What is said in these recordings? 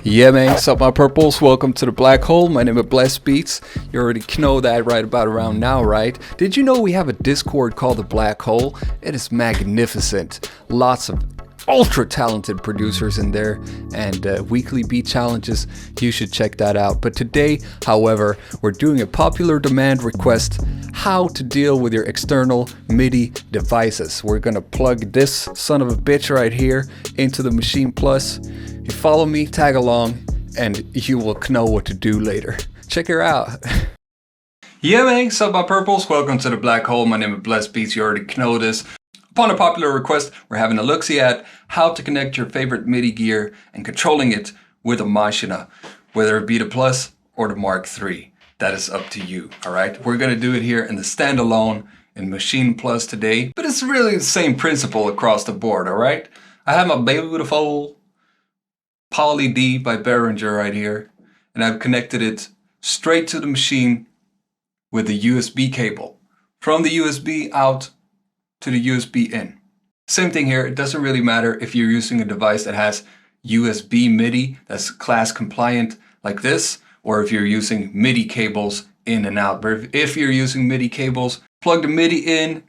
Yeah, man, what's up, my purples? Welcome to the black hole. My name is Blessed Beats. You already know that right about around now, right? Did you know we have a Discord called the Black Hole? It is magnificent. Lots of ultra talented producers in there and weekly beat challenges. You should check that out. But today, however, we're doing a popular demand request: how to deal with your external MIDI devices. We're gonna plug this son of a bitch right here into the Maschine Plus. You follow me, tag along, and you will know what to do later. Check her out. Yeah, man, what's up, my purples? Welcome to the Black Hole. My name is Blessed Beats. You already know this. Upon a popular request, we're having a look-see at how to connect your favorite MIDI gear and controlling it with a Maschine, whether it be the Plus or the Mark III. That is up to you, all right? We're gonna do it here in the standalone in Maschine Plus today, but it's really the same principle across the board, all right? I have my beautiful Poly D by Behringer right here, and I've connected it straight to the Maschine with the USB cable. From the USB out to the USB in. Same thing here, it doesn't really matter if you're using a device that has USB MIDI that's class compliant like this, or if you're using MIDI cables in and out. But if you're using MIDI cables, plug the MIDI in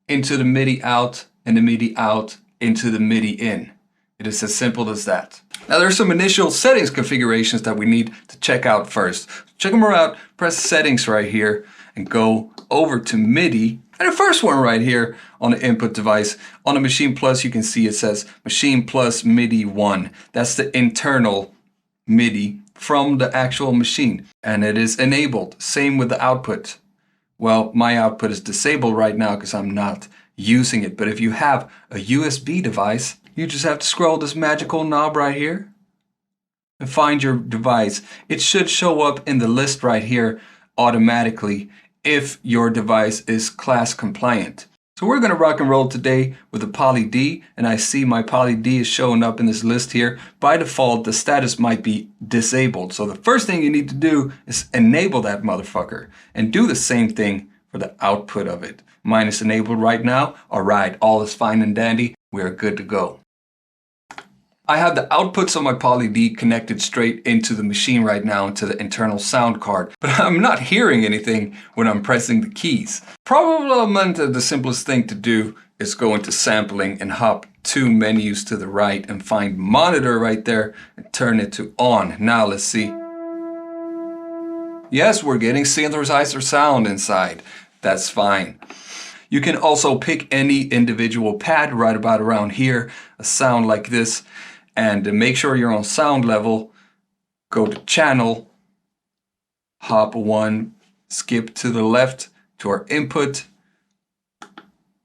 into the MIDI out and the MIDI out into the MIDI in. It is as simple as that. Now there's some initial settings configurations that we need to check out first. Check them out, press settings right here and go over to MIDI. And the first one right here on the input device, on the Maschine Plus, you can see it says Maschine Plus MIDI 1. That's the internal MIDI from the actual machine. And it is enabled. Same with the output. Well, my output is disabled right now because I'm not using it. But if you have a USB device, you just have to scroll this magical knob right here and find your device. It should show up in the list right here automatically if your device is class compliant. So we're gonna rock and roll today with a Poly D, and I see my Poly D is showing up in this list here. By default, the status might be disabled. So the first thing you need to do is enable that motherfucker and do the same thing for the output of it. Mine is enabled right now. All right, all is fine and dandy. We're good to go. I have the outputs of my Poly D connected straight into the machine right now, into the internal sound card, but I'm not hearing anything when I'm pressing the keys. Probably the simplest thing to do is go into sampling and hop 2 menus to the right and find monitor right there and turn it to on. Now let's see. Yes, we're getting synthesizer sound inside. That's fine. You can also pick any individual pad right about around here, a sound like this. And to make sure you're on sound level, go to channel, hop 1, skip to the left to our input,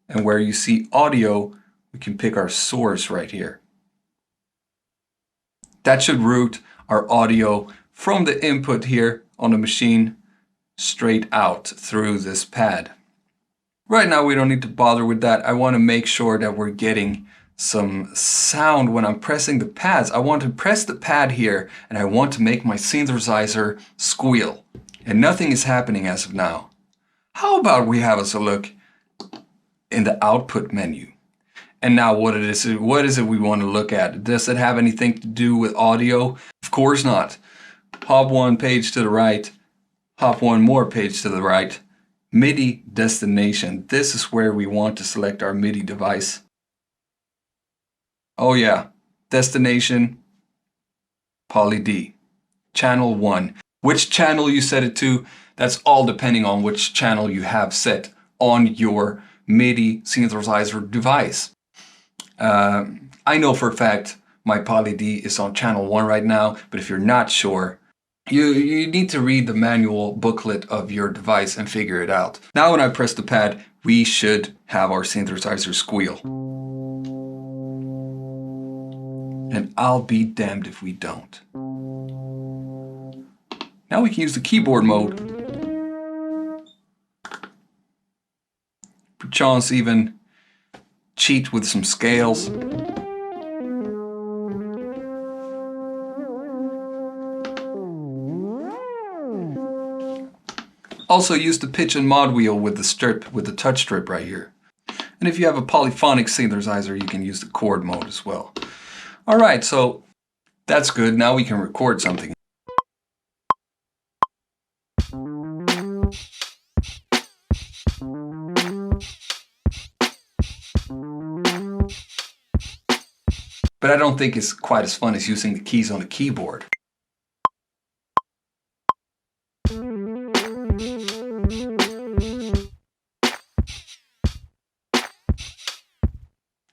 and where you see audio, we can pick our source right here. That should route our audio from the input here on the machine straight out through this pad. Right now we don't need to bother with that. I want to make sure that we're getting some sound when I'm pressing the pads. I want to press the pad here and I want to make my synthesizer squeal. And nothing is happening as of now. How about we have us a look in the output menu? And now what is it we want to look at? Does it have anything to do with audio? Of course not. Hop 1 page to the right, hop 1 more page to the right. Midi Destination. This is where we want to select our MIDI device. Oh yeah, destination, Poly D, channel 1. Which channel you set it to, that's all depending on which channel you have set on your MIDI synthesizer device. I know for a fact my Poly D is on channel 1 right now, but if you're not sure, you need to read the manual booklet of your device and figure it out. Now when I press the pad, we should have our synthesizer squeal. And I'll be damned if we don't. Now we can use the keyboard mode. Perchance even cheat with some scales. Also use the pitch and mod wheel with the strip, with the touch strip right here. And if you have a polyphonic synthesizer, you can use the chord mode as well. All right, so That's good, now we can record something. But I don't think it's quite as fun as using the keys on the keyboard.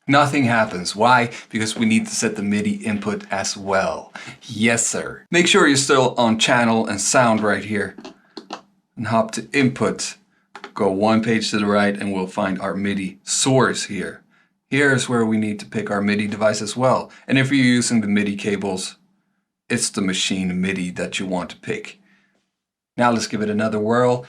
Nothing happens. Why? Because we need to set the MIDI input as well. Yes, sir. Make sure you're still on channel and sound right here. And hop to input. Go one page to the right and we'll find our MIDI source here. Here's where we need to pick our MIDI device as well. And if you're using the MIDI cables, it's the Maschine MIDI that you want to pick. Now let's give it another whirl.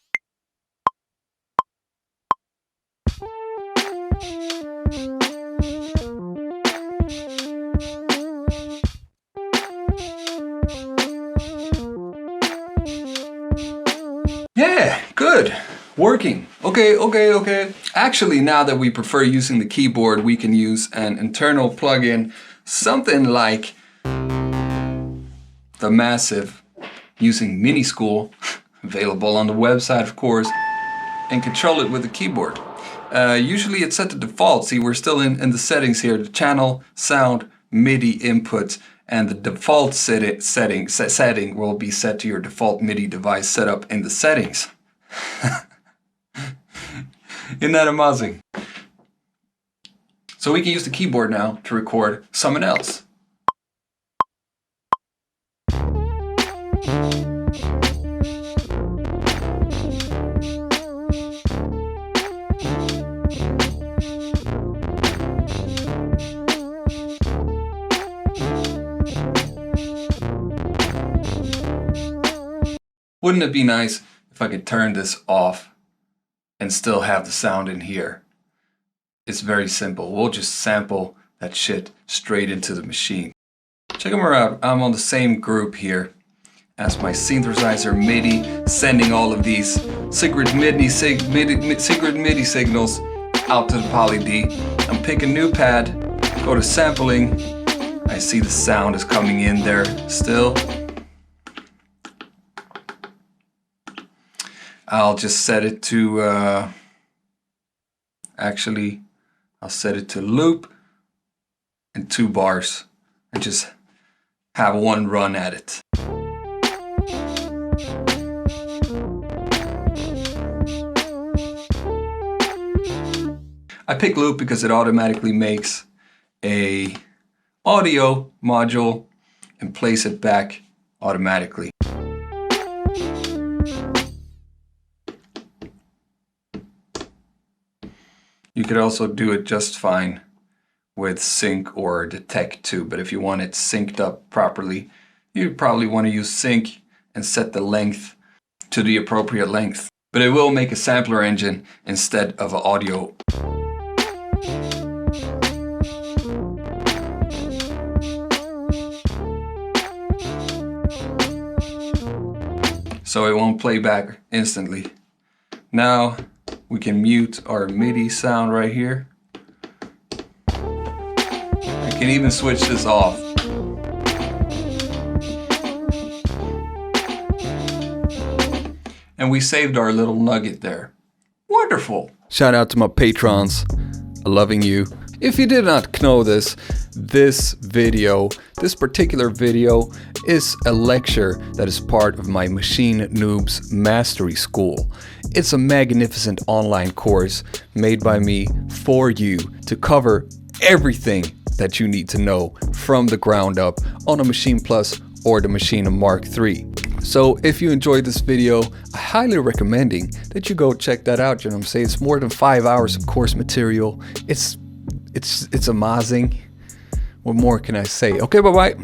Yeah, good. Working. Okay. Actually, now that we prefer using the keyboard, we can use an internal plugin, something like the Massive, using Mini School, available on the website of course, and control it with the keyboard. Usually it's set to default. See, we're still in the settings here, the channel, sound, MIDI input, and the default setting will be set to your default MIDI device setup in the settings. Isn't that amazing? So we can use the keyboard now to record someone else. Wouldn't it be nice if I could turn this off and still have the sound in here? It's very simple. We'll just sample that shit straight into the machine. Check them out. I'm on the same group here as my synthesizer MIDI, sending all of these secret MIDI signals out to the Poly D. I'm picking a new pad, go to sampling. I see the sound is coming in there still. I'll just set it to, actually, I'll set it to loop and 2 bars and just have one run at it. I pick loop because it automatically makes a audio module and plays it back automatically. You could also do it just fine with sync or detect too, but if you want it synced up properly, you probably want to use sync and set the length to the appropriate length. But it will make a sampler engine instead of an audio. So it won't play back instantly. Now we can mute our MIDI sound right here. I can even switch this off. And we saved our little nugget there. Wonderful! Shout out to my patrons. Loving you. If you did not know this particular video is a lecture that is part of my Maschine Noobs Mastery School. It's a magnificent online course made by me for you to cover everything that you need to know from the ground up on a Maschine Plus or the Maschine Mark III. So if you enjoyed this video, I highly recommending that you go check that out. You know what I'm saying? It's more than 5 hours of course material. It's amazing. What more can I say? Okay, bye-bye.